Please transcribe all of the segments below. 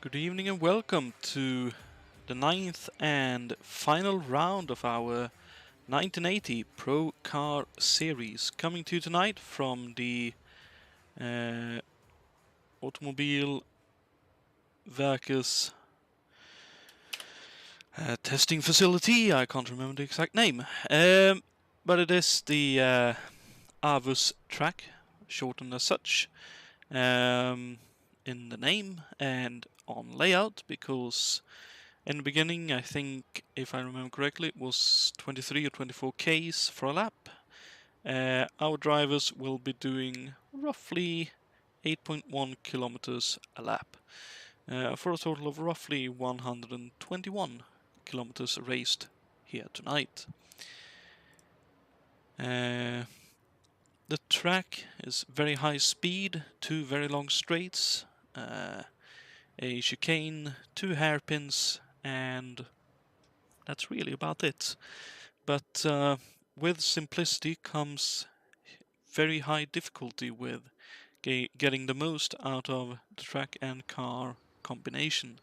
Good evening and welcome to the ninth and final round of our 1980 Procar series, coming to you tonight from the Automobil Verkehrs testing facility. I can't remember the exact name, but it is the Avus track, shortened as such, in the name and on layout, because in the beginning, I think, if I remember correctly, it was 23 or 24 Ks for a lap. Our drivers will be doing roughly 8.1 kilometers a lap, for a total of roughly 121 kilometers raced here tonight. The track is very high speed, 2 very long straights, a chicane, 2 hairpins, and that's really about it. But with simplicity comes very high difficulty with getting the most out of the track and car combination.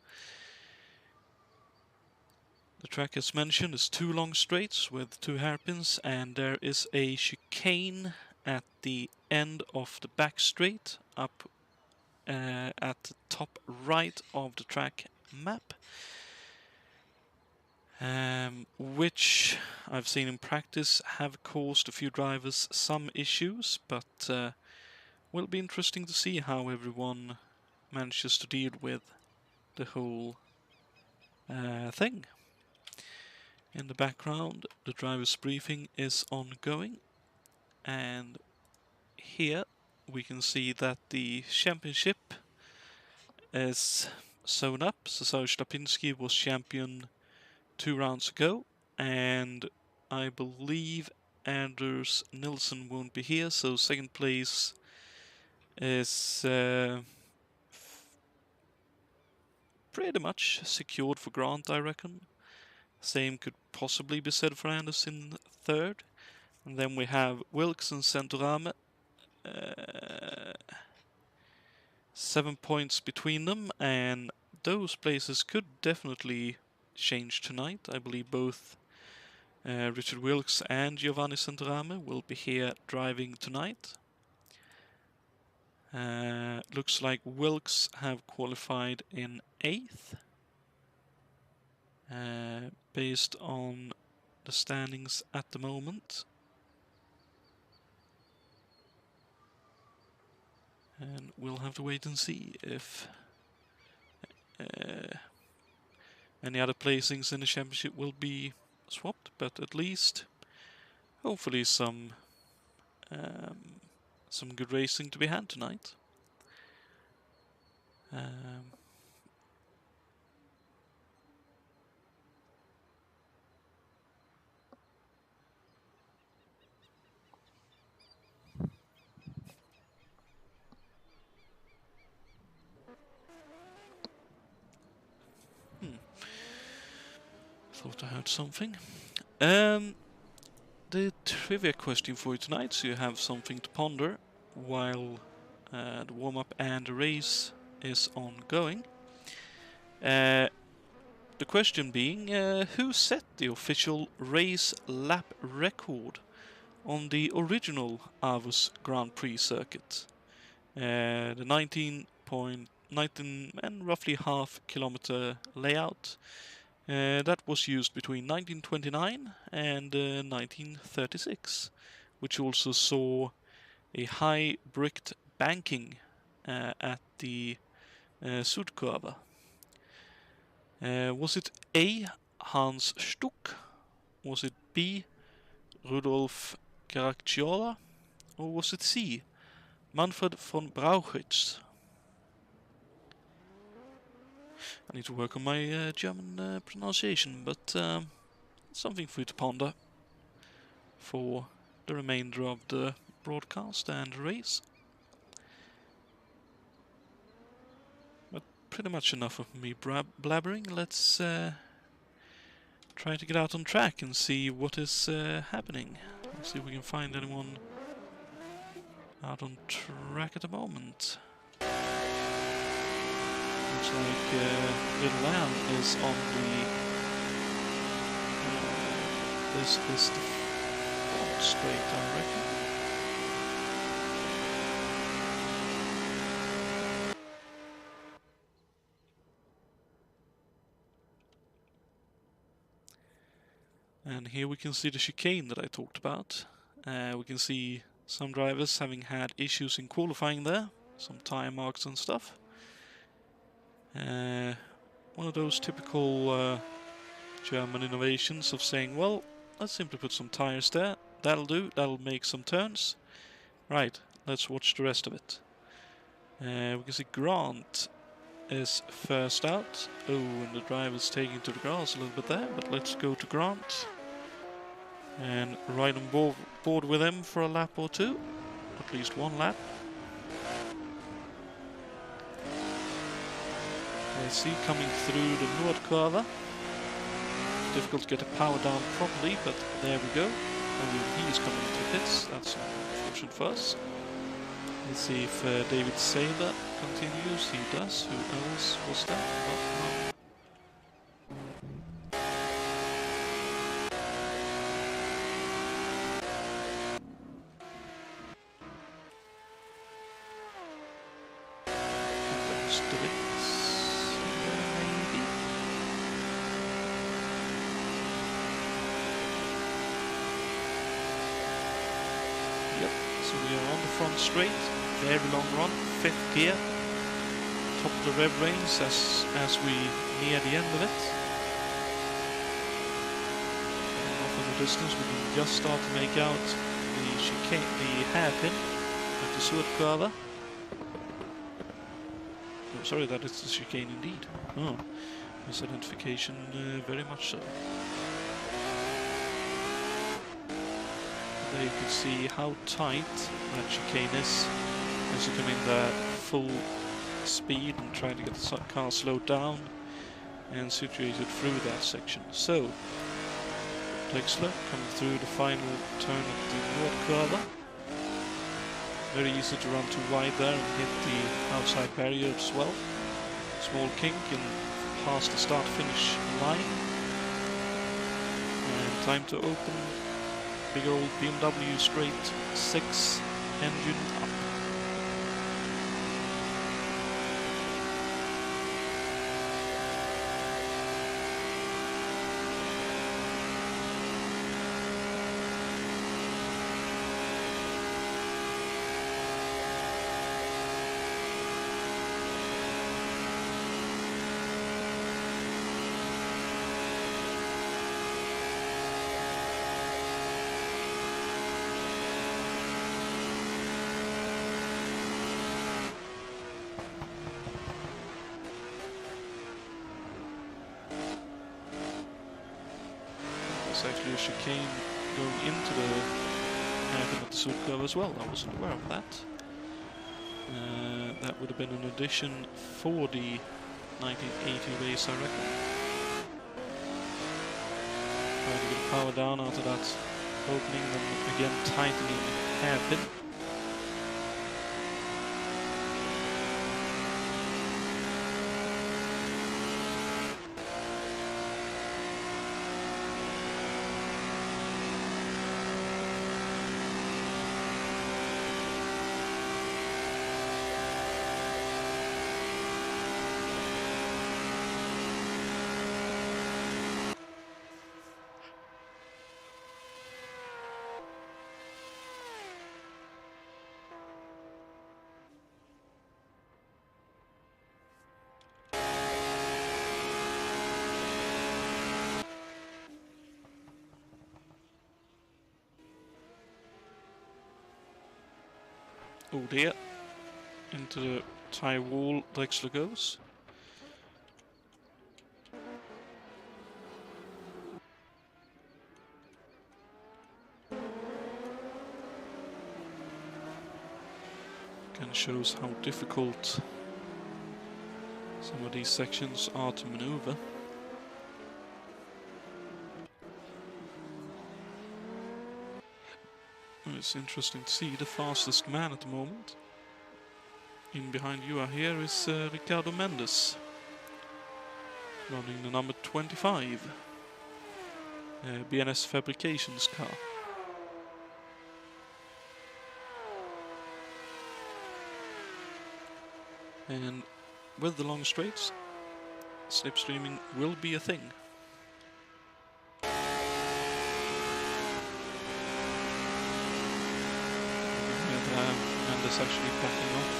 The track, as mentioned, is 2 long straights with 2 hairpins, and there is a chicane at the end of the back straight up at the top right of the track map, which I've seen in practice have caused a few drivers some issues, but will be interesting to see how everyone manages to deal with the whole thing. In the background, the driver's briefing is ongoing, and here we can see that the championship is sewn up. Cesar Stapinski was champion 2 rounds ago, and I believe Anders Nilsson won't be here, so second place is pretty much secured for Grant, I reckon. Same could possibly be said for Anders in third. And then we have Wilkes and Centorame. 7 points between them, and those places could definitely change tonight. I believe both Richard Wilkes and Giovanni Centorame will be here driving tonight. Looks like Wilkes have qualified in 8th. Based on the standings at the moment. And we'll have to wait and see if any other placings in the championship will be swapped, but at least hopefully some good racing to be had tonight. Thought I heard something. The trivia question for you tonight, so you have something to ponder while the warm-up and the race is ongoing. The question being, who set the official race lap record on the original Avus Grand Prix circuit? The 19 and roughly half kilometer layout that was used between 1929 and 1936, which also saw a high bricked banking at the Südkurve. Was it A. Hans Stuck? Was it B. Rudolf Caracciolo? Or was it C. Manfred von Brauchitsch? I need to work on my German pronunciation, but something for you to ponder for the remainder of the broadcast and race. But pretty much enough of me blabbering. Let's try to get out on track and see what is happening. Let's see if we can find anyone out on track at the moment. Looks Looks like Little Lamb is on the... this is the front straight, I reckon. And here we can see the chicane that I talked about. We can see some drivers having had issues in qualifying there, some tire marks and stuff. One of those typical German innovations of saying, well, let's simply put some tires there, that'll do, that'll make some turns. Right, let's watch the rest of it. We can see Grant is first out. Oh, and the driver's taking to the grass a little bit there, but let's go to Grant and ride on board with him for a lap or two, at least one lap. Let's see, coming through the Nordkurve. Difficult to get the power down properly, but there we go. And he is coming to pits, that's unfortunate for us. Let's see if David Saber continues. He does. Who else was that? So we are on the front straight, very long run, 5th gear, top of the rev range as we near the end of it. And off in the distance we can just start to make out the chicane, the hairpin at the Nordkurve. Oh, sorry, that is the chicane indeed. Oh, misidentification, very much so. There you can see how tight that chicane is as you come in there full speed and trying to get the car slowed down and situated through that section. So, Drexler coming through the final turn at the Nordkurve. Very easy to run too wide there and hit the outside barrier as well. Small kink and past the start-finish line. And time to open. Big old BMW straight 6 engine up. There's actually a chicane going into the hairpin at the Nordkurve as well. I wasn't aware of that. That would have been an addition for the 1980 race, I reckon. Trying to get power down out of that opening, then again tightening hairpin. Oh dear, into the tyre wall Drexler goes. Again shows how difficult some of these sections are to maneuver. It's interesting to see the fastest man at the moment. In behind you here is Ricardo Mendes. running the number 25 BNS Fabrications car. And with the long straights, slipstreaming will be a thing. And it's actually backing off.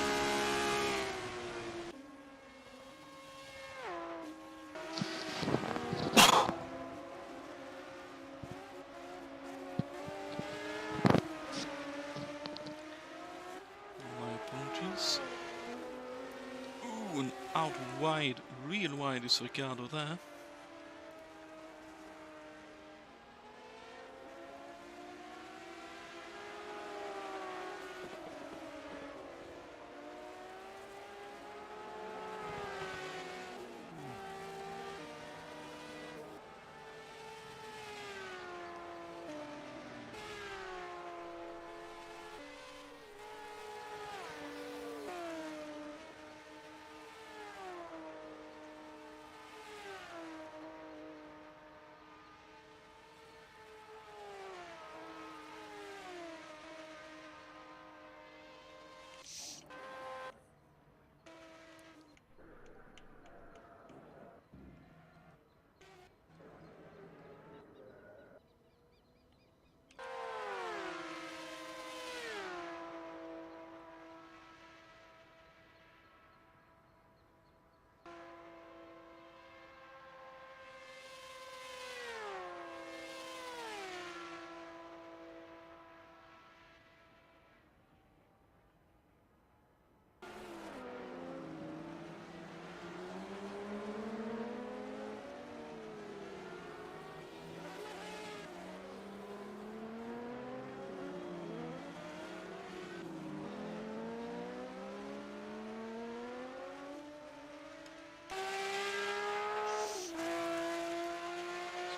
My apologies. Ooh, and out wide, real wide is Ricardo there.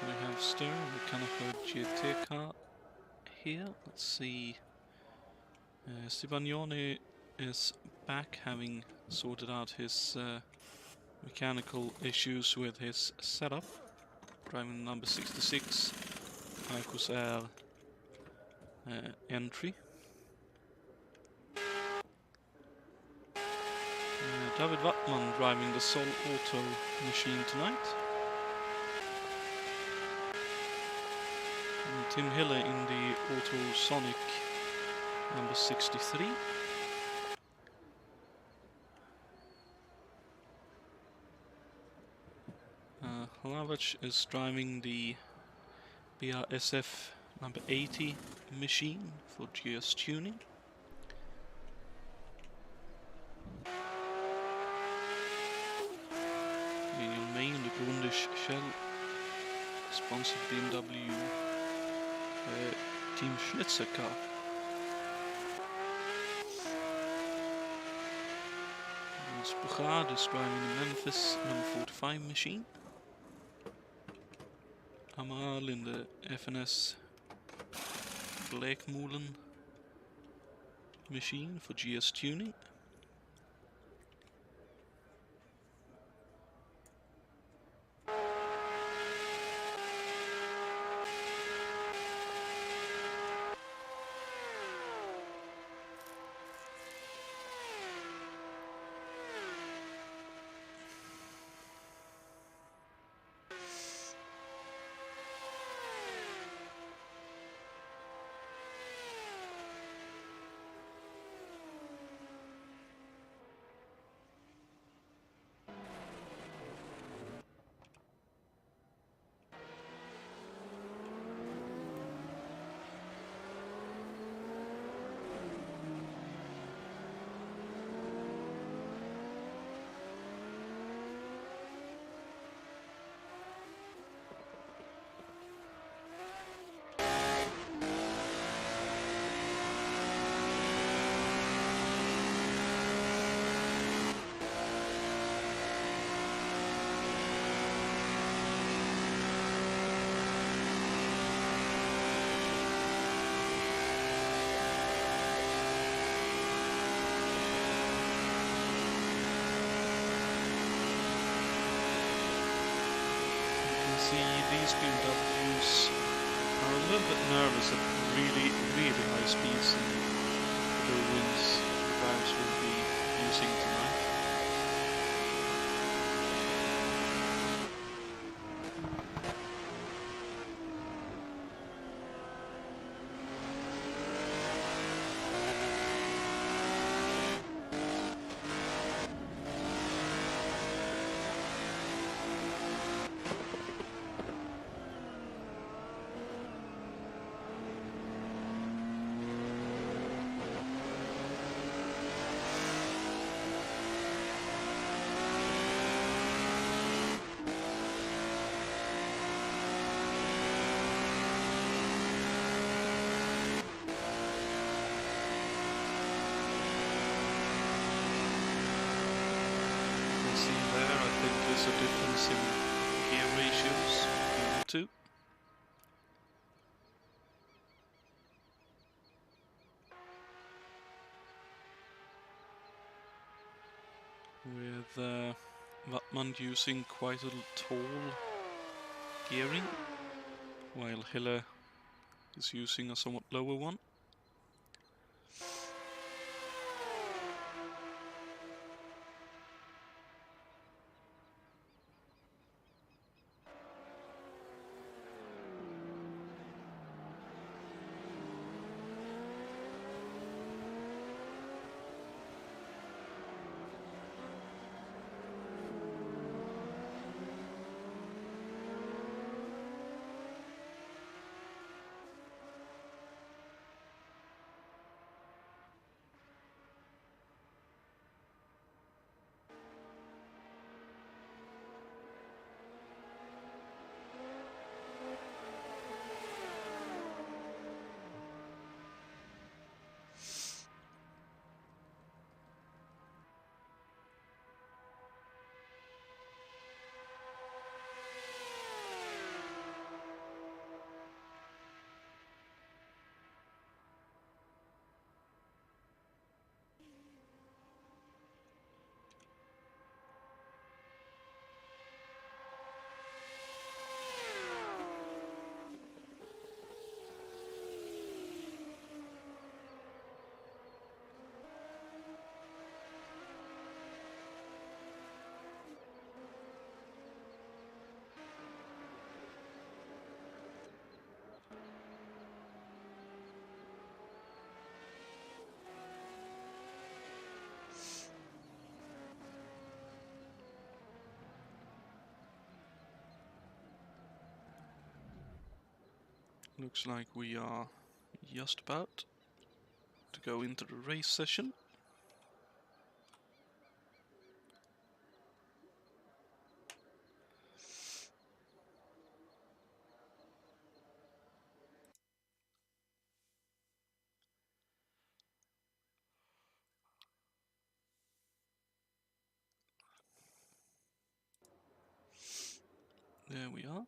We have steering, we kind of have a GT car here. Let's see. Stibagnoni is back, having sorted out his mechanical issues with his setup. Driving number 66, Air entry. David Wattman driving the Sol Auto machine tonight. And Tim Hiller in the Auto Sonic number 63. Hlavic is driving the BRSF number 80 machine for GS tuning. Daniel Main, the Grundisch Shell, sponsored BMW Team Schnitzer car. Procar is driving the Memphis number 45 machine. Amaral in the FNS Blackmolen machine for GS tuning. see these BMWs are a little bit nervous at really, really high speeds and the winds the drivers will be using tonight. There's a difference in gear ratios between the two. With Wattmann using quite a tall gearing, while Hille is using a somewhat lower one. Looks like we are just about to go into the race session. There we are.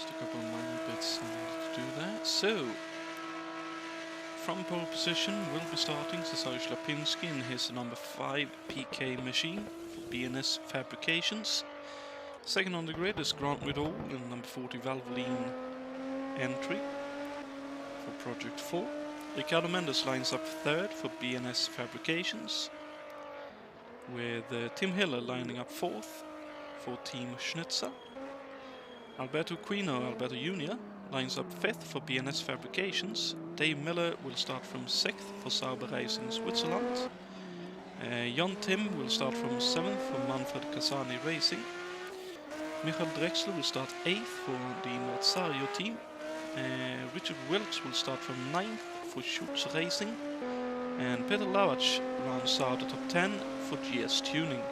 Just a couple of minor bits I needed to do there. So, from pole position we'll be starting Cesar Ślepiński in his number 5 PK machine for B&S Fabrications. Second on the grid is Grant Riddall in number 40 Valvoline entry for Project 4. Ricardo Mendes lines up third for B&S Fabrications, with Tim Hiller lining up fourth for Team Schnitzer. Alberto Jr. lines up fifth for B&S Fabrications. Dave Miller will start from sixth for Sauber Racing Switzerland. Jon Tim will start from seventh for Manfred Casani Racing. Michael Drexler will start eighth for the Mazzario team. Richard Wilkes will start from ninth for Schutz Racing. And Peter Lavac rounds out the top 10 for GS Tuning.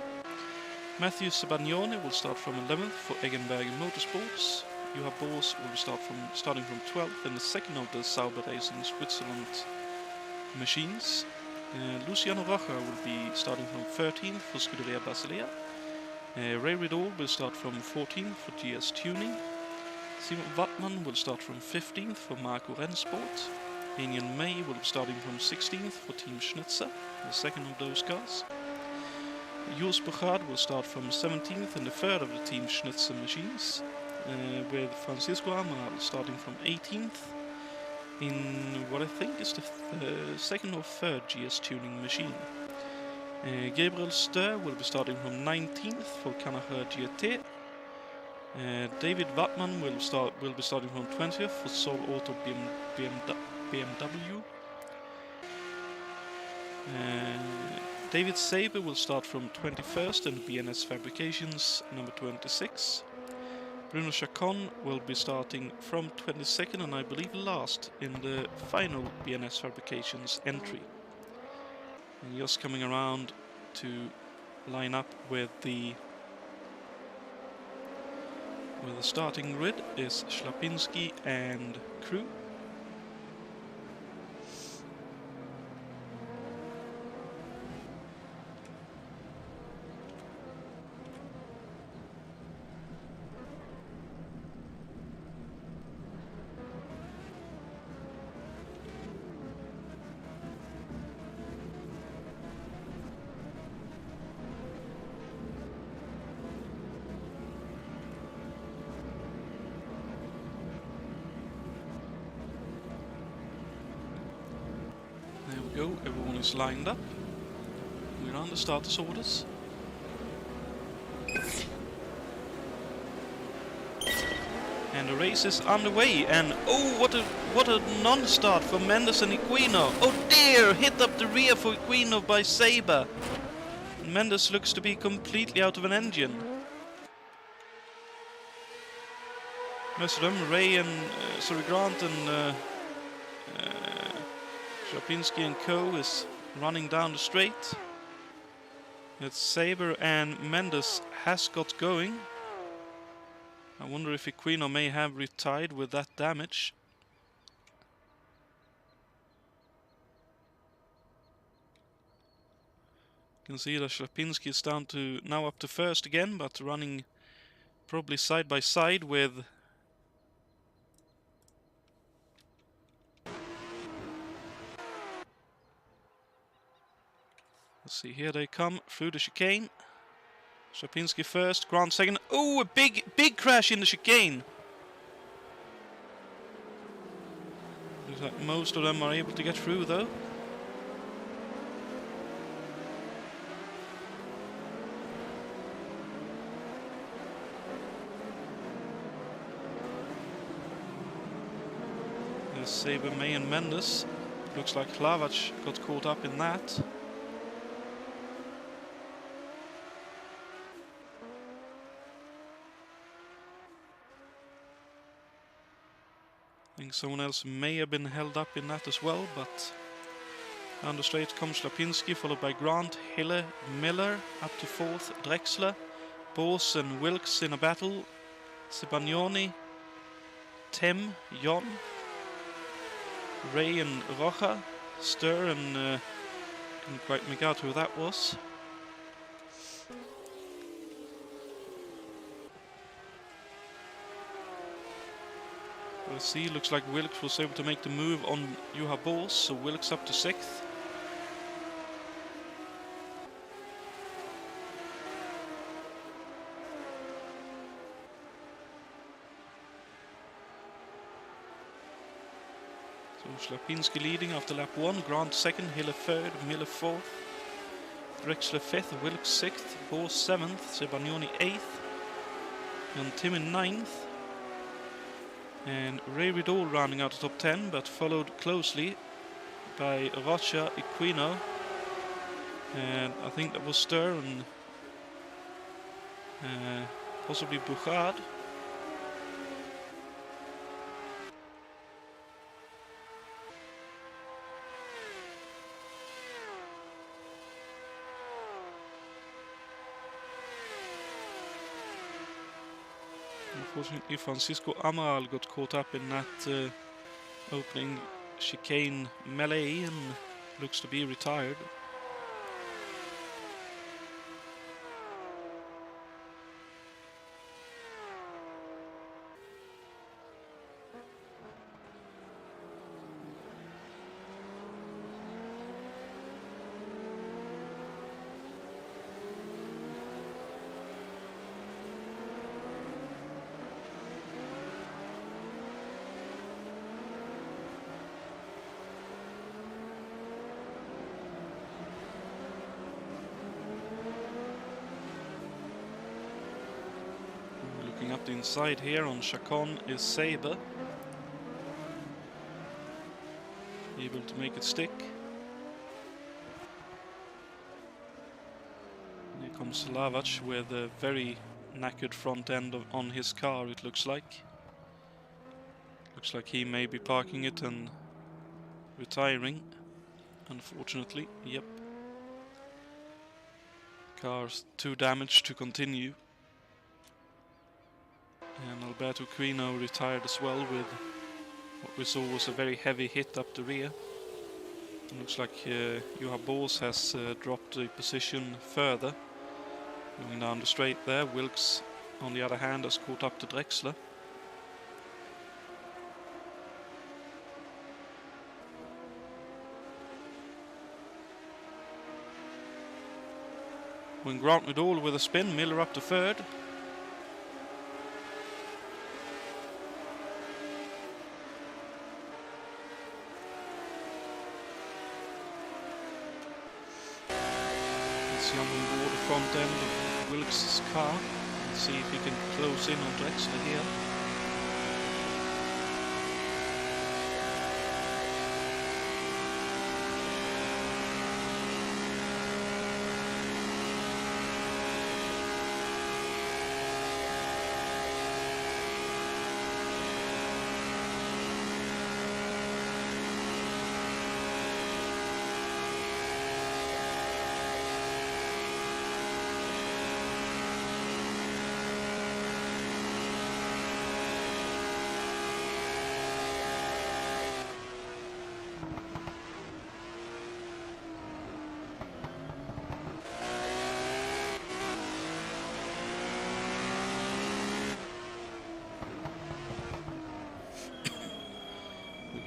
Matthew Sebagnoni will start from 11th for Eggenberger Motorsports. Juha Boos will starting from 12th in the second of the Sauber Racing Switzerland machines. Luciano Rocha will be starting from 13th for Scuderia Basilea. Ray Riddall will start from 14th for GS Tuning. Simon Wattmann will start from 15th for Marco Rennsport. Anian May will be starting from 16th for Team Schnitzer, the second of those cars. Jules Bochard will start from 17th in the third of the Team Schnitzer machines, with Francisco Amaral starting from 18th in what I think is the second or third GS Tuning machine. Gabriel Stur will be starting from 19th for Kanaher GT. David Wattmann will be starting from 20th for Sol Auto BMW. David Saber will start from 21st in B&S Fabrications number 26. Bruno Chacon will be starting from 22nd and I believe last in the final B&S Fabrications entry. And just coming around to line up with the starting grid is Ślepiński and crew. Everyone is lined up. We're on the starters orders. And the race is underway, and oh, what a non-start for Mendes and Equino. Oh dear, hit up the rear for Equino by Saber. Mendes looks to be completely out of an engine. Most of them, Grant and Ślepiński and co is running down the straight. It's Saber and Mendes has got going. I wonder if Equino may have retired with that damage. You can see that Ślepiński is now up to first again, but running probably side by side with see, here they come through the chicane. Ślepiński first, Grant second. Oh, a big crash in the chicane. Looks like most of them are able to get through though. There's Saber, May and Mendes. Looks like Hlavac got caught up in that. I think someone else may have been held up in that as well, but down the straight comes Ślepiński, followed by Grant, Hiller, Miller, up to fourth, Drexler, Boos and Wilkes in a battle, Sebagnoni, Tim, Jon, Ray and Rocha, Stur and didn't quite make out who that was. We'll see. Looks like Wilkes was able to make the move on Juha Boos, so Wilkes up to 6th. So Slapinski leading after lap 1, Grant 2nd, Hiller 3rd, Miller 4th, Drexler 5th, Wilkes 6th, Boos 7th, Sebagnoni 8th, and Tim in 9th. And Ray Rideau rounding out the top 10, but followed closely by Rocha, Equino, and I think that was Stur and possibly Bouchard. Unfortunately, Francisco Amaral got caught up in that opening chicane melee and looks to be retired. Looking up the inside here on Chacon is Saber. Able to make it stick. And here comes Lavac with a very knackered front end on his car, it looks like. Looks like he may be parking it and retiring, unfortunately. Yep. Car's too damaged to continue. And Alberto Quino retired as well with what we saw was a very heavy hit up the rear. It looks like Juha Boos has dropped the position further. Going down the straight there, Wilkes on the other hand has caught up to Drexler. When Grant Rideau with a spin, Miller up to 3rd. On board the front end of Wilkes' car. Let's see if he can close in on Drexler here.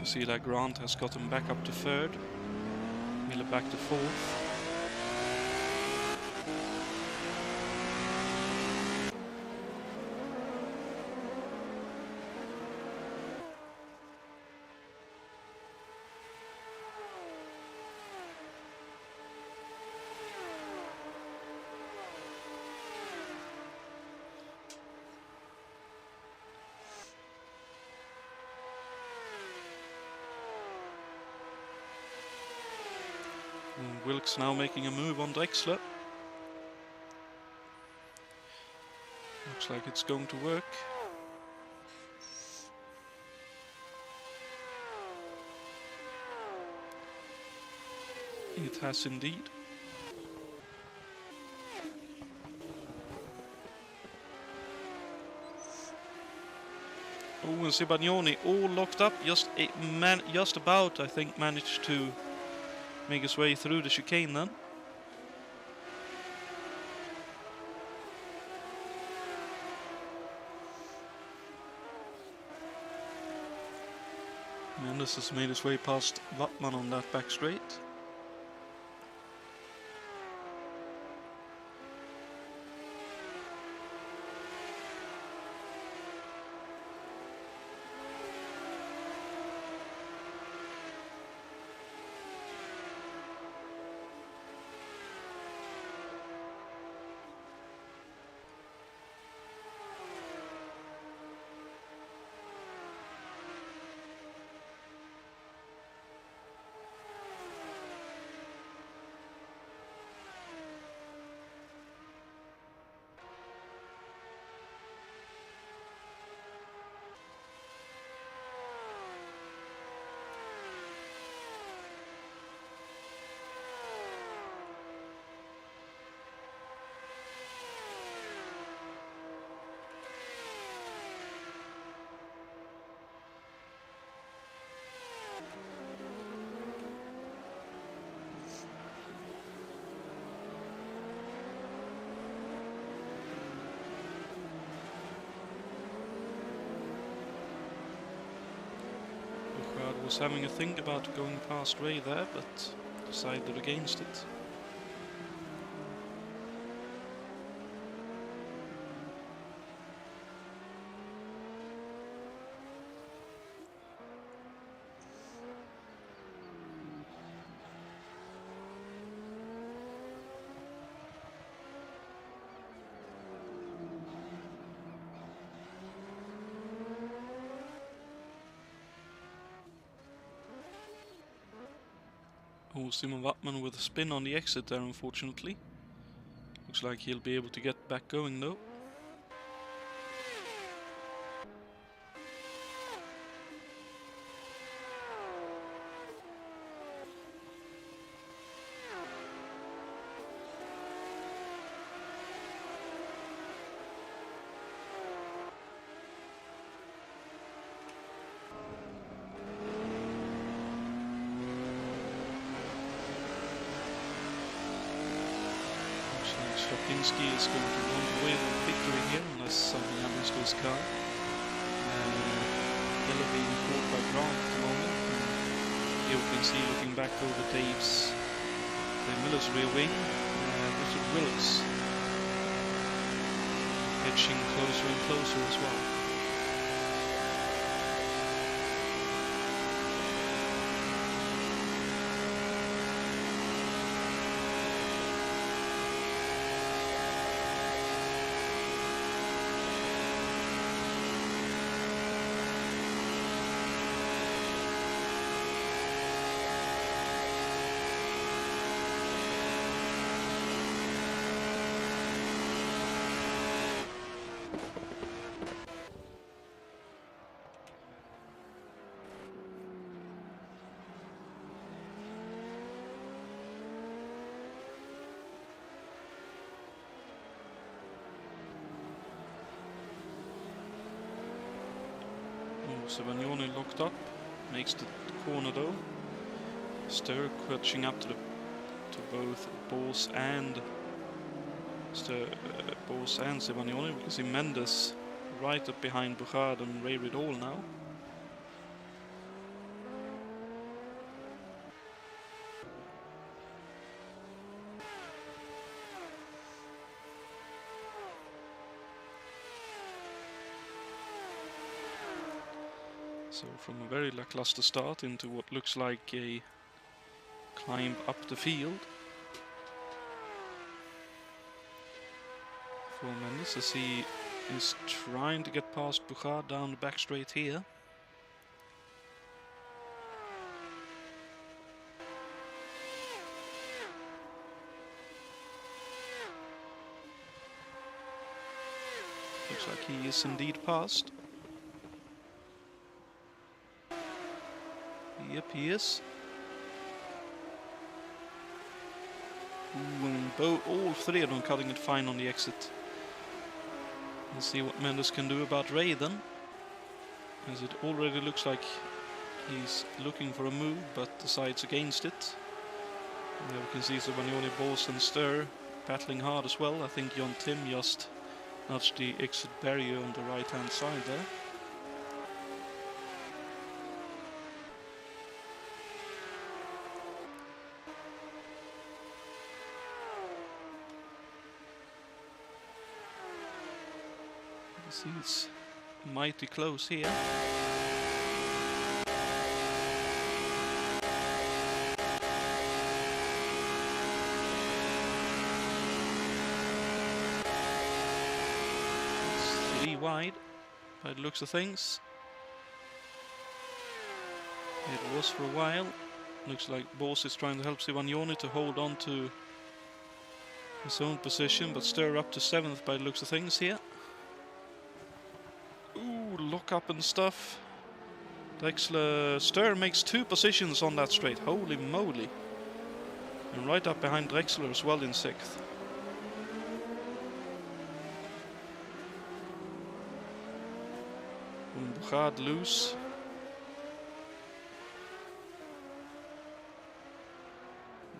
See that Grant has got him back up to 3rd, Miller back to 4th. Wilkes now making a move on Drexler. Looks like it's going to work. It has indeed. Oh, and Sebagnoni all locked up, just about, I think, managed to make his way through the chicane then. Mendes has made his way past Wattmann on that back straight. Was having a think about going past Ray there, but decided against it. Oh, Simon Wattmann with a spin on the exit there, unfortunately. Looks like he'll be able to get back going though. Strokinski is going to run away with victory here unless something happens to his car. Yellow being caught by Grant at the moment. And here we can see, looking back over Dave's Miller's rear wing, Richard Willis edging closer and closer as well. Sevagnoni locked up, makes the corner though. Stur catching up to both Bose and Sevagnoni. We can see Mendes right up behind Bouchard and Ray Ridall now. So from a very lackluster start into what looks like a climb up the field for Mendes, as he is trying to get past Bouchard down the back straight here. Looks like he is indeed past. Yep, he is. Ooh, and all three of them cutting it fine on the exit. Let's see what Mendes can do about Ray then, as it already looks like he's looking for a move but decides against it. And there we can see Sevagnoni, Bose and Stur battling hard as well. I think Jon Tim just nudged the exit barrier on the right hand side there. see it's mighty close here. It's 3 wide by the looks of things. It was for a while. Looks like Boss is trying to help Sivagnoni to hold on to his own position, but stir up to 7th by the looks of things here. Ooh, lock up and stuff. Stir makes 2 positions on that straight. Holy moly. And right up behind Drexler as well in 6th. Buchard loose.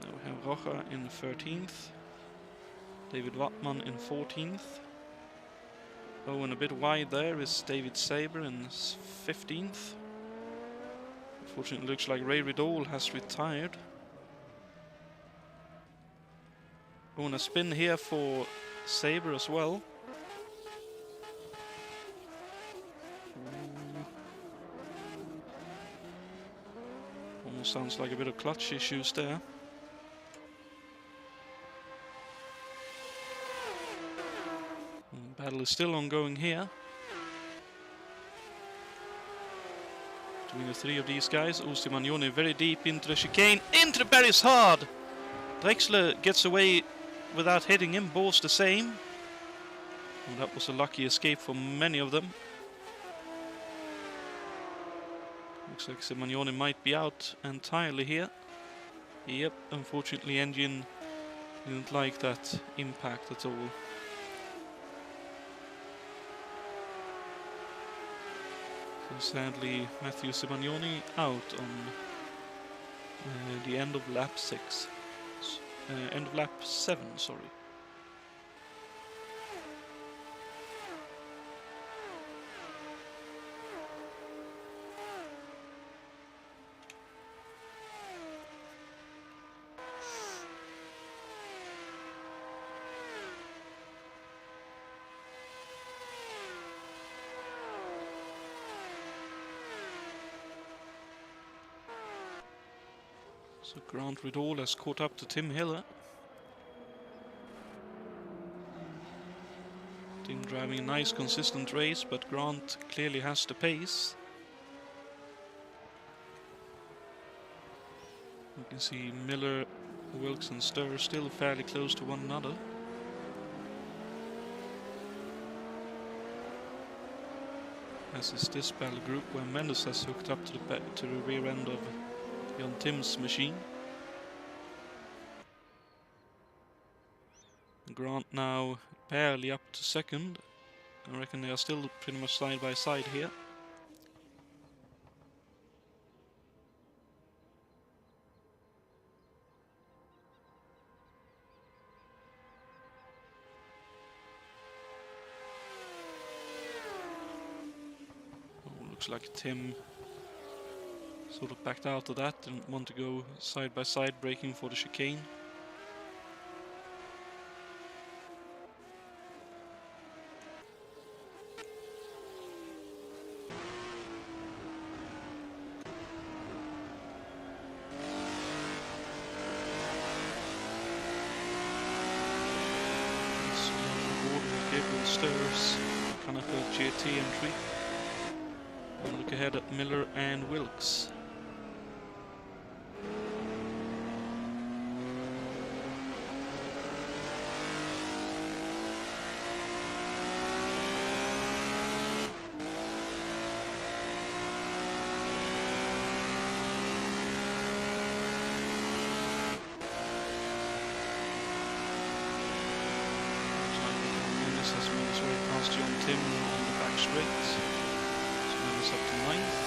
Now we have Rocha in 13th. David Wattman in 14th. Oh, and a bit wide there is David Saber in 15th. Unfortunately, it looks like Ray Riddle has retired. Oh, and a spin here for Saber as well. Almost sounds like a bit of clutch issues there. Battle is still ongoing here between the 3 of these guys. Sivagnoni very deep into the chicane, into the berries hard. Drexler gets away without hitting him. Bors the same. And that was a lucky escape for many of them. Looks like Sivagnoni might be out entirely here. Yep, unfortunately engine didn't like that impact at all. So sadly, Matthew Sivagnoni out on the end of lap 6. End of lap 7, sorry. So Grant Riddle has caught up to Tim Hiller. Tim driving a nice consistent race, but Grant clearly has the pace. You can see Miller, Wilkes and Sturr still fairly close to one another. As is this battle group where Mendes has hooked up to the rear end of Jon Tim's machine. Grant now barely up to 2nd. I reckon they are still pretty much side by side here. Oh, looks like Tim sort of backed out of that, didn't want to go side by side braking for the chicane. Sturr's kind of a GT entry. And look ahead at Miller and Wilkes. Jon Tim on the back straight, so Mendes up to 9th.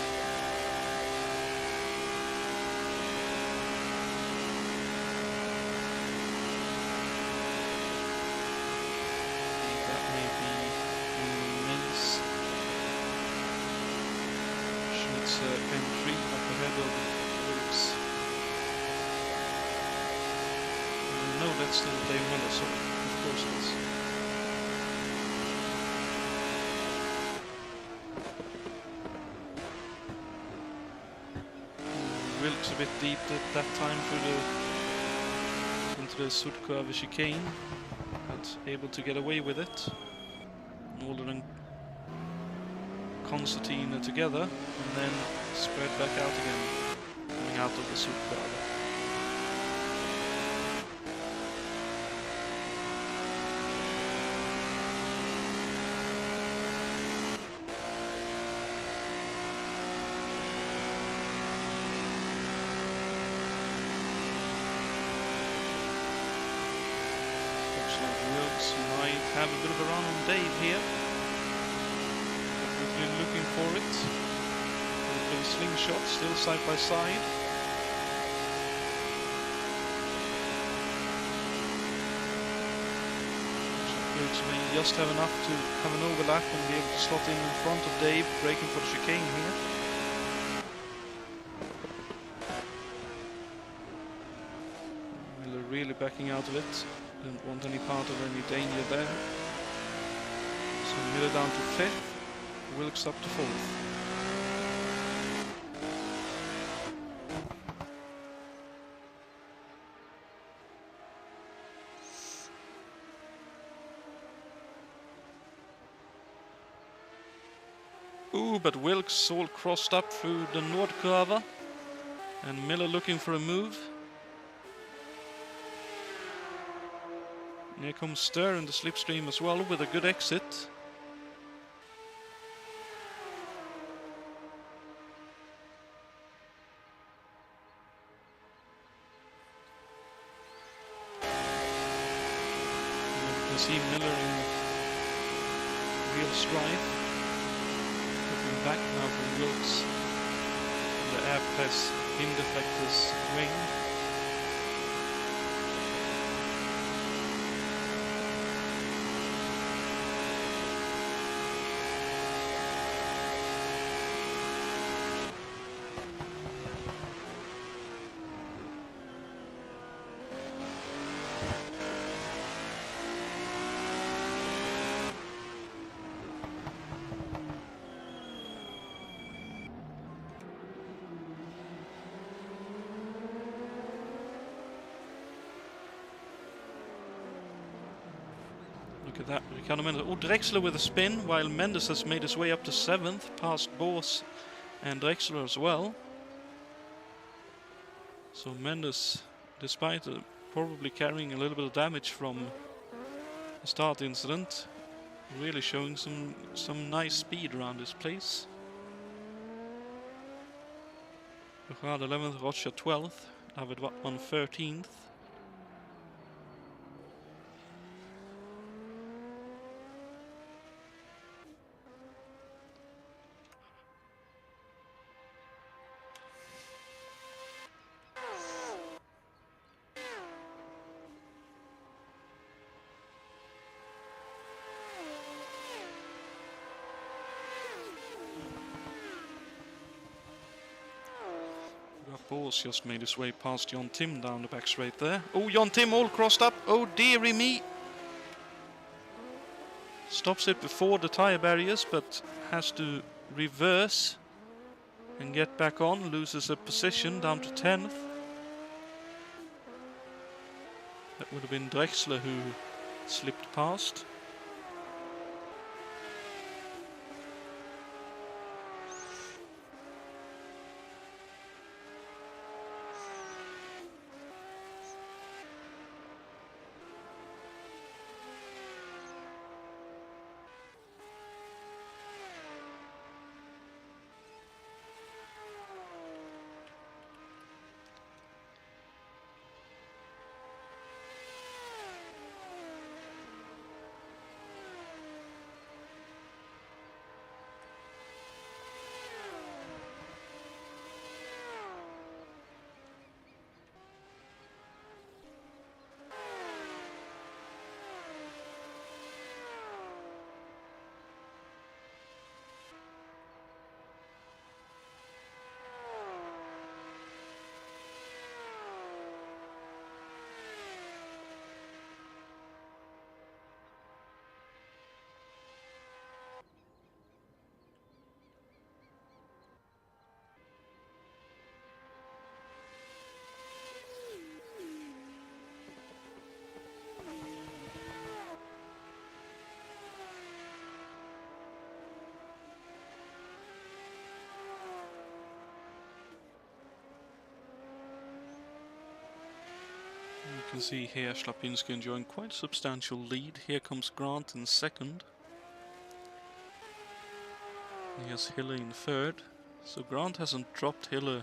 That may be Mendes. Schnitzer entry up ahead of Wilkes. No, that's still Dave Mendes, sorry, of course it is. Wilkes a bit deep at that time into the Sud-Curve chicane, but able to get away with it. Mulder and Constantine together, and then spread back out again, coming out of the Sud-Curve. Might have a bit of a run on Dave here. Definitely looking for it. A little slingshot, still side by side. Wilkes may just have enough to have an overlap and be able to slot in front of Dave, braking for the chicane here. Miller really backing out of it. Didn't want any part of any danger there. So Miller down to 5th, Wilkes up to 4th. Ooh, but Wilkes all crossed up through the Nordkurve, and Miller looking for a move. Here comes Stur in the slipstream as well with a good exit. You can see Miller in real strife. Looking back now from Wilkes. The air press in deflectors wing. Look at that, Ricardo Mendes. Oh, Drexler with a spin, while Mendes has made his way up to 7th, past Bors and Drexler as well. So Mendes, despite probably carrying a little bit of damage from the start incident, really showing some nice speed around this place. Ricardo 11th, Rocha 12th, David Wattman 13th. Bors just made his way past John Tim down the back straight there. Oh, John Tim all crossed up. Oh, dearie me. Stops it before the tyre barriers, but has to reverse and get back on. Loses a position down to 10th. That would have been Drexler who slipped past. can see here Slapinski enjoying quite a substantial lead. Here comes Grant in second. Here's Hiller in third. So Grant hasn't dropped Hiller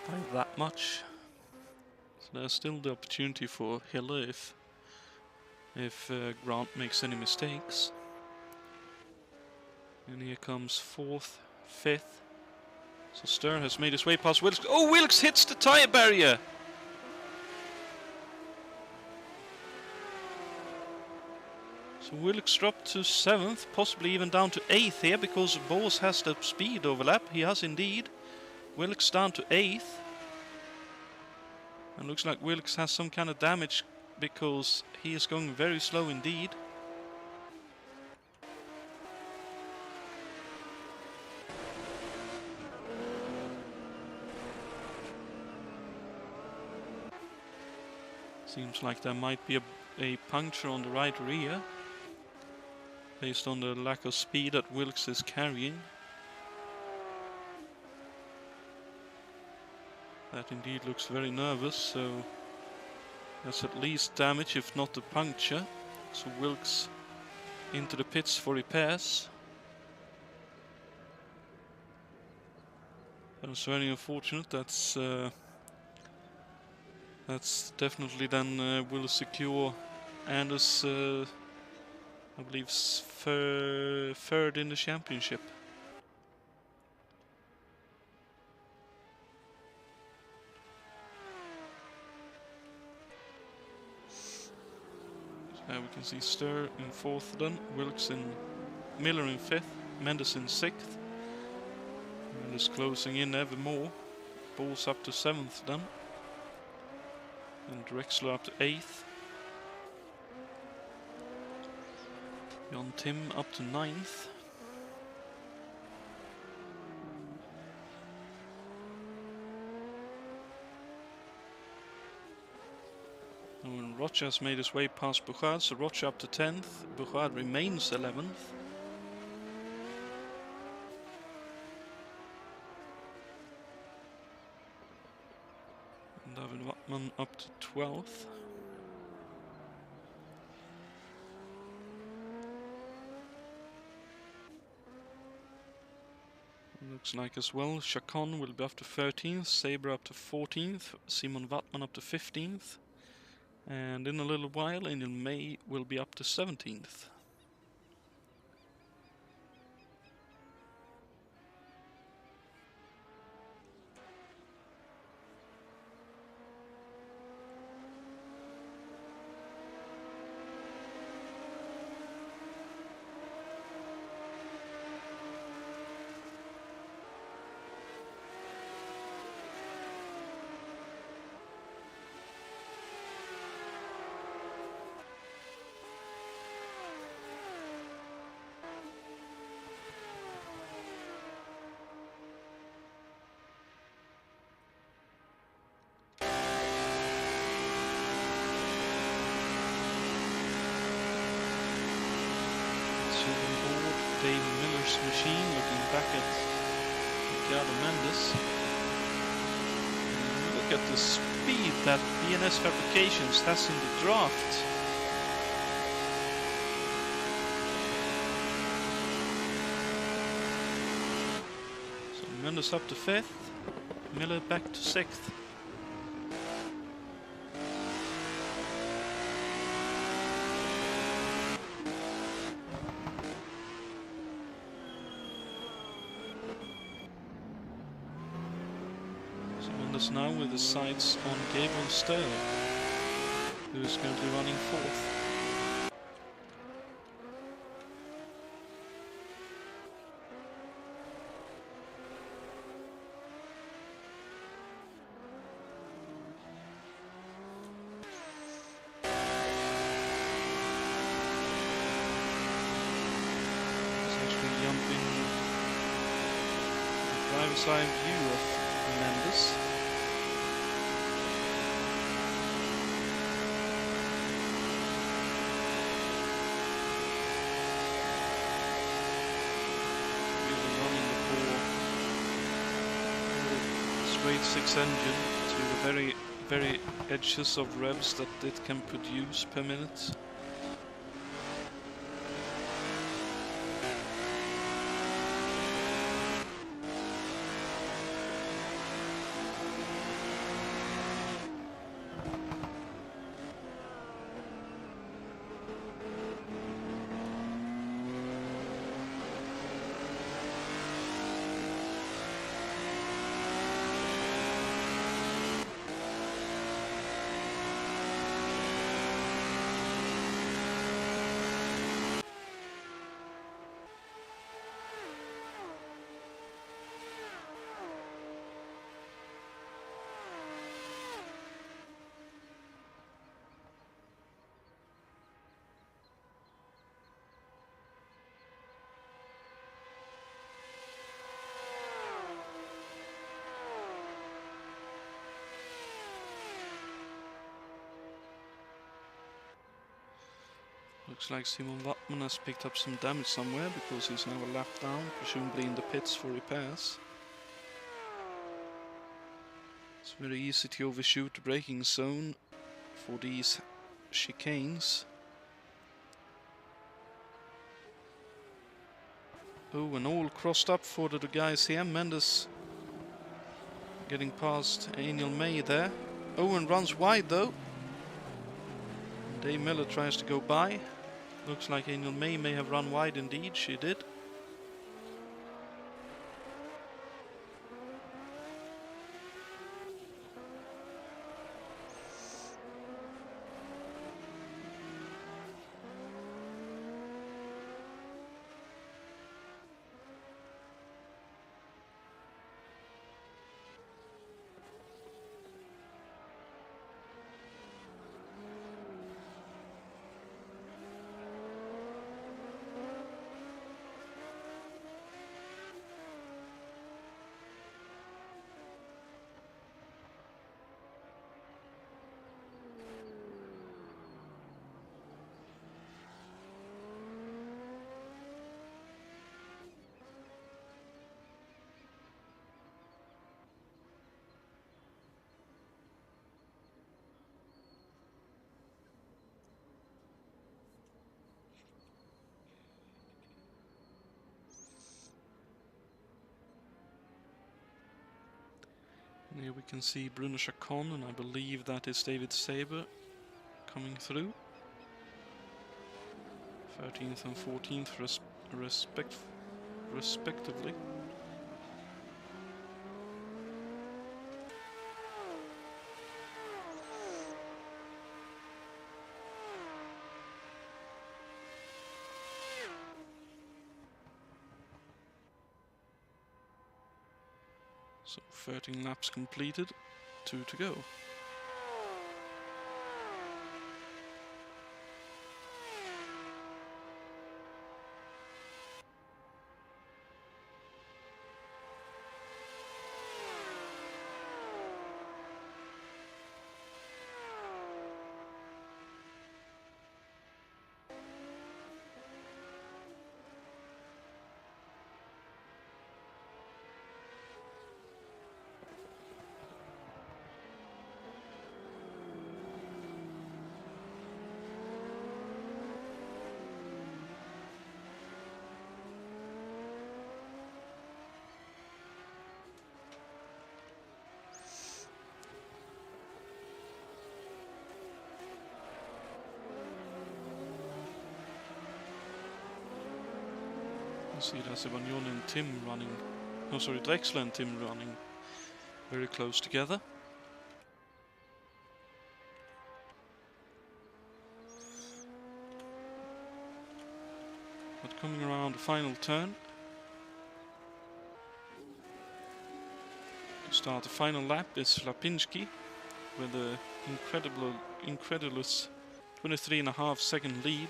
by that much. So there's still the opportunity for Hiller if Grant makes any mistakes. And here comes fourth, fifth. So Stern has made his way past Wilkes. Oh, Wilkes hits the tyre barrier! So Wilkes dropped to 7th, possibly even down to 8th here, because Bose has the speed overlap. He has indeed. Wilkes down to 8th. And looks like Wilkes has some kind of damage because he is going very slow indeed. Seems like there might be a puncture on the right rear, based on the lack of speed that Wilkes is carrying. That indeed looks very nervous, so that's at least damage, if not a puncture. So Wilkes into the pits for repairs. That's very unfortunate. That's definitely then will secure Anders, I believe, third in the championship. So we can see Sturr in 4th then, Wilkes in, Miller in 5th, Mendes in 6th. Mendes closing in ever more. Balls up to 7th then. And Drexler up to 8th. Jon Tim up to 9th. And Rocha has made his way past Bouchard, so Rocha up to 10th. Bouchard remains 11th. David Wattman up to 12th. Looks like as well Chacon will be up to 13th, Sabre up to 14th, Simon Wattman up to 15th, and in a little while Angel May will be up to 17th. Dave Miller's machine, looking back at Ricardo Mendes. And look at the speed that BNS Fabrications has in the draft. So Mendes up to 5th, Miller back to 6th. Now with the sights on Gabriel Sturr, who's going to be running 4th. Let's actually jump in the driver's side view of Mendes. Straight 6 engine to a very very edges of revs that it can produce per minute. Looks like Simon Wattman has picked up some damage somewhere because he's now a lap down, presumably in the pits for repairs. It's very easy to overshoot the braking zone for these chicanes. Oh, and all crossed up for the guys here. Mendes getting past Aniel May there. Owen runs wide though. Dave Miller tries to go by. Looks like Aniel may have run wide indeed. She did. And here we can see Bruno Chacon, and I believe that is David Saber coming through. 13th and 14th respectively. So 13 laps completed, 2 to go. See that's Evagnon and Tim running, no sorry, Drexler and Tim running very close together. But coming around the final turn, to start the final lap is Lapinski with an incredulous 23.5 second lead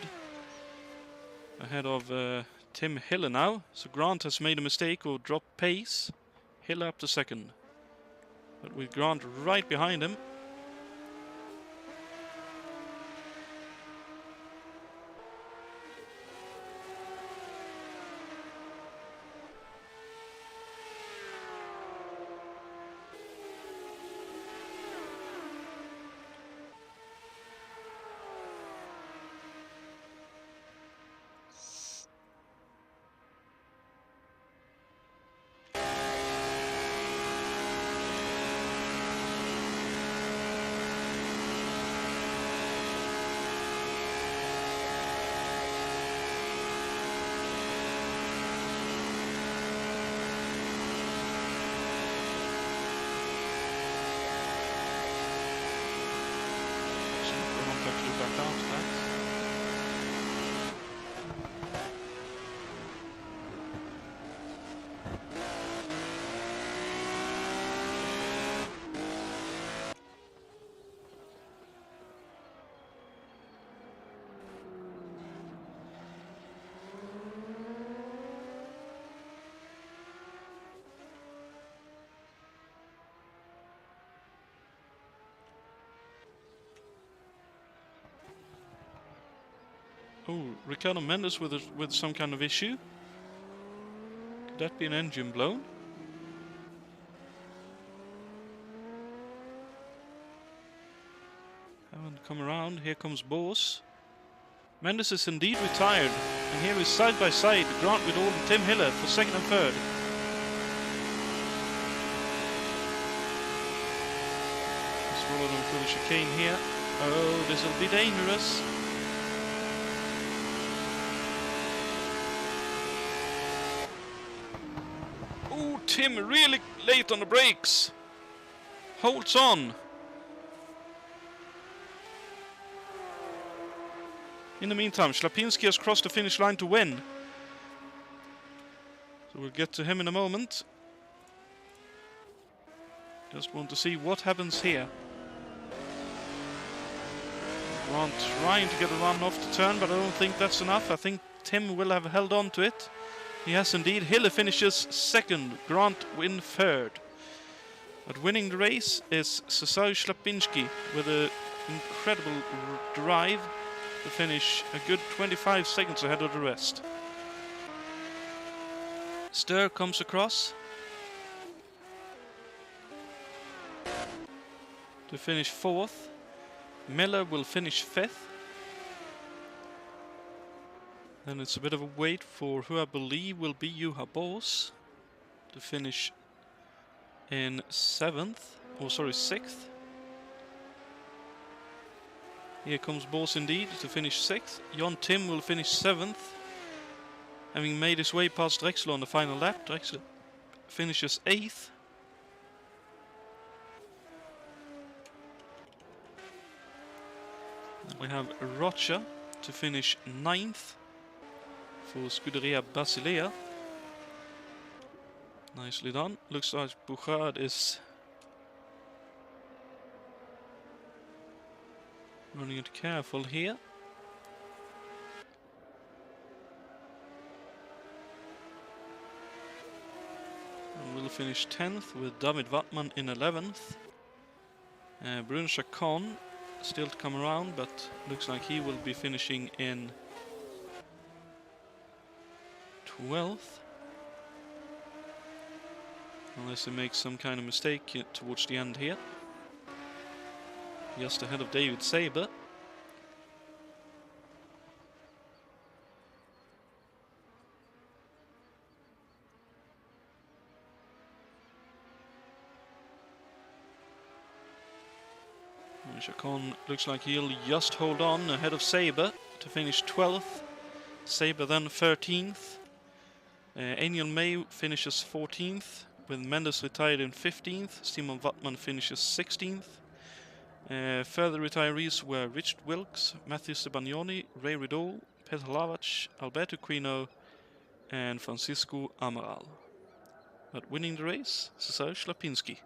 ahead of Tim Hiller now. So Grant has made a mistake or dropped pace. Hiller up to second. But with Grant right behind him. Oh, Ricardo Mendes with some kind of issue. Could that be an engine blown? Haven't come around. Here comes Bors. Mendes is indeed retired, and here is side by side Grant Widall and Tim Hiller for second and third. Let's follow them through the chicane here. Oh, this will be dangerous. Oh, Tim really late on the brakes. Holds on. In the meantime, Ślepiński has crossed the finish line to win. So we'll get to him in a moment. Just want to see what happens here. Grant trying to get a run off the turn, but I don't think that's enough. I think Tim will have held on to it. He has indeed. Hiller finishes second, Grant win third. But winning the race is Cesar Ślepiński with an incredible drive to finish a good 25 seconds ahead of the rest. Stur comes across to finish fourth. Miller will finish fifth. Then it's a bit of a wait for who I believe will be Juha Bors to finish in sixth. Here comes Bors indeed to finish sixth. Jon Tim will finish seventh, having made his way past Drexler on the final lap. Drexler finishes eighth. We have Rocha to finish ninth for Scuderia Basilea. Nicely done. Looks like Bouchard is running it careful here. And we'll finish 10th with David Wattmann in 11th. Brun Chacon still to come around, but looks like he will be finishing in 12th. Unless he makes some kind of mistake towards the end here. Just ahead of David Saber. Chacon looks like he'll just hold on ahead of Saber to finish 12th. Saber then 13th. Aniel May finishes 14th, with Mendes retired in 15th. Simon Wattmann finishes 16th. Further retirees were Richard Wilkes, Matthew Sebagnoni, Ray Rideau, Peter Lavac, Alberto Quino, and Francisco Amaral. But winning the race, Cesar Ślepiński,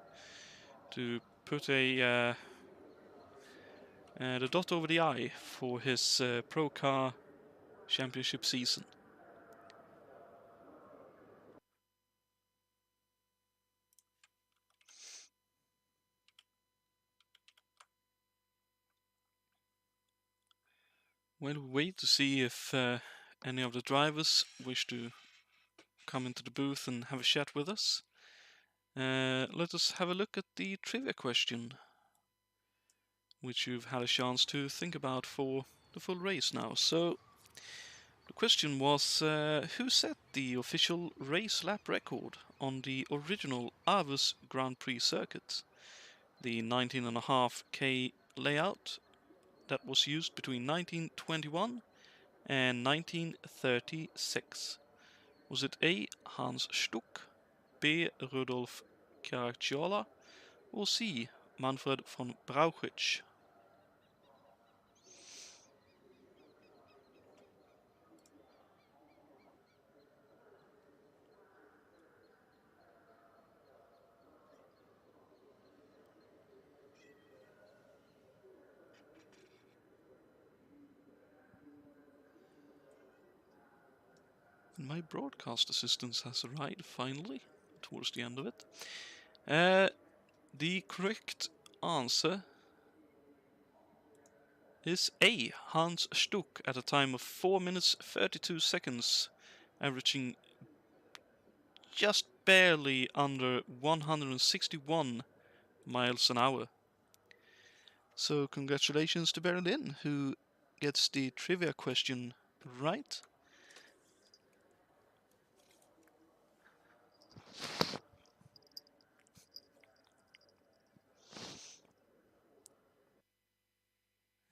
to put the dot over the I for his Procar championship season. We'll wait to see if any of the drivers wish to come into the booth and have a chat with us. Let us have a look at the trivia question, which you've had a chance to think about for the full race now. So, the question was, who set the official race lap record on the original Avus Grand Prix circuit? The 19.5K layout that was used between 1921 and 1936. Was it A. Hans Stuck, B. Rudolf Caracciola, or C. Manfred von Brauchitsch? My broadcast assistant has arrived finally, towards the end of it. The correct answer is A. Hans Stuck at a time of 4 minutes 32 seconds, averaging just barely under 161 miles an hour. So congratulations to Berlin, who gets the trivia question right.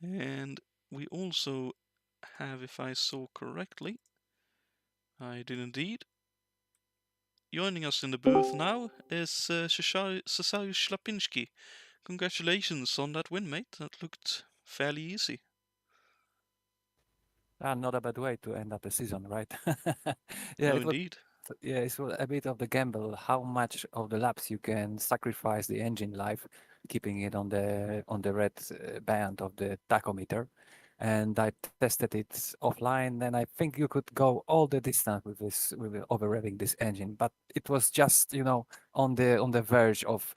And we also have, if I saw correctly, I did indeed. Joining us in the booth now is Cesarius Schlapinski. Congratulations on that win, mate. That looked fairly easy. Not a bad way to end up the season, right? Yeah, No, it was. indeed. Yeah, it's a bit of the gamble. How much of the laps you can sacrifice the engine life, keeping it on the red band of the tachometer. And I tested it offline, and I think you could go all the distance with this with over revving this engine. But it was just on the verge of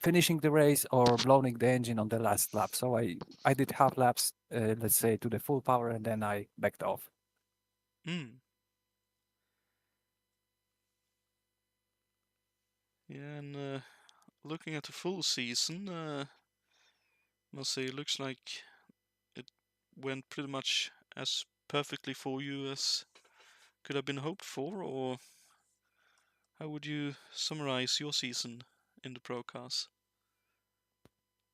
finishing the race or blowing the engine on the last lap. So I did half laps, let's say to the full power, and then I backed off. Mm. Yeah, and looking at the full season, must say it looks like it went pretty much as perfectly for you as could have been hoped for, or how would you summarize your season in the Procars?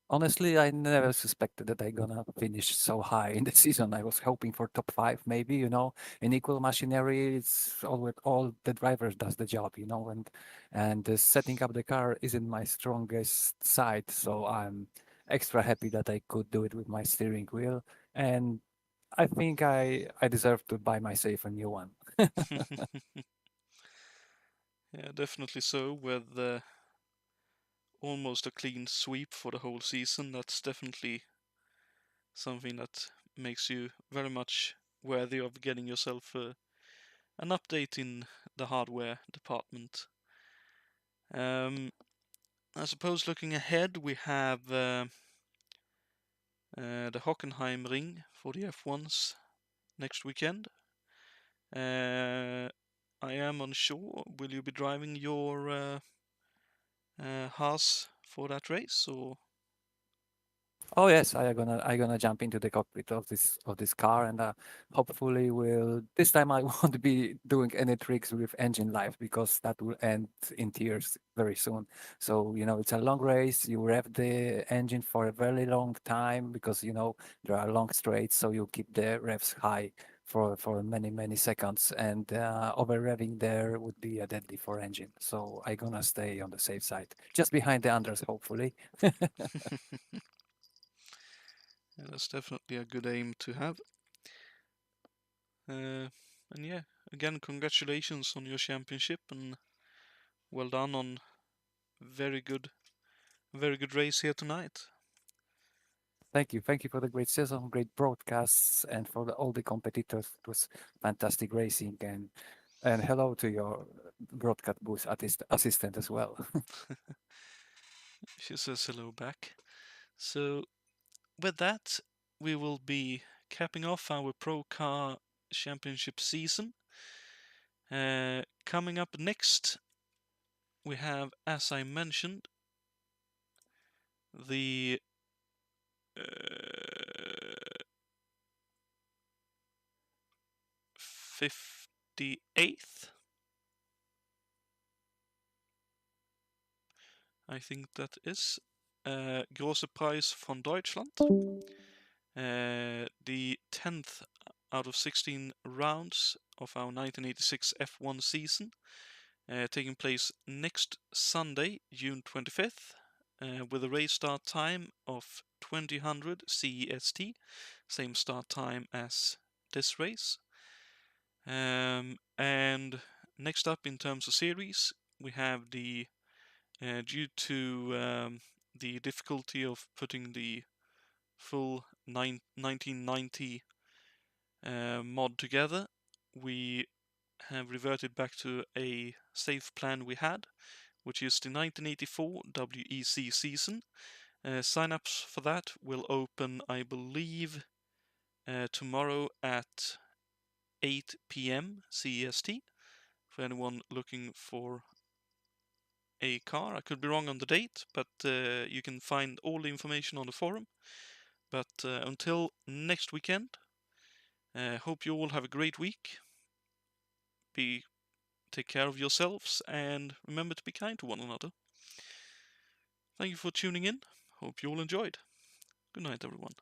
Honestly, I never suspected that I gonna finish so high in the season. I was hoping for top five, maybe. In equal machinery, it's all the drivers does the job, and setting up the car isn't my strongest side. So I'm extra happy that I could do it with my steering wheel, and I think I deserve to buy myself a new one. Yeah, definitely so. With almost a clean sweep for the whole season, that's definitely something that makes you very much worthy of getting yourself an update in the hardware department. Um, I suppose looking ahead, we have the Hockenheim Ring for the F1s next weekend. I am unsure. Will you be driving your Haas for that race, or? Oh yes, I gonna jump into the cockpit of this car, and hopefully will this time I won't be doing any tricks with engine life because that will end in tears very soon. So it's a long race. You rev the engine for a very long time because there are long straights, so you keep the revs high for many seconds, and over revving there would be a deadly for engine. So I gonna stay on the safe side, just behind the others, hopefully. Yeah, that's definitely a good aim to have. And yeah, again, congratulations on your championship and well done on very good, very good race here tonight. Thank you for the great season, great broadcasts, and for all the competitors. It was fantastic racing, and hello to your broadcast booth assistant as well. She says hello back. So with that, we will be capping off our Pro Car Championship season. Coming up next, we have, as I mentioned, the 58th, I think that is, Große Preis von Deutschland. The 10th out of 16 rounds of our 1986 F1 season, taking place next Sunday, June 25th, with a race start time of 2000 CEST, same start time as this race. And next up in terms of series, we have the due to the difficulty of putting the full 1990 mod together, we have reverted back to a safe plan we had, which is the 1984 WEC season, Sign-ups for that will open, I believe, tomorrow at 8 p.m. CEST for anyone looking for a car. I could be wrong on the date, but you can find all the information on the forum. But until next weekend, hope you all have a great week. Take care of yourselves and remember to be kind to one another. Thank you for tuning in. Hope you all enjoyed. Good night, everyone.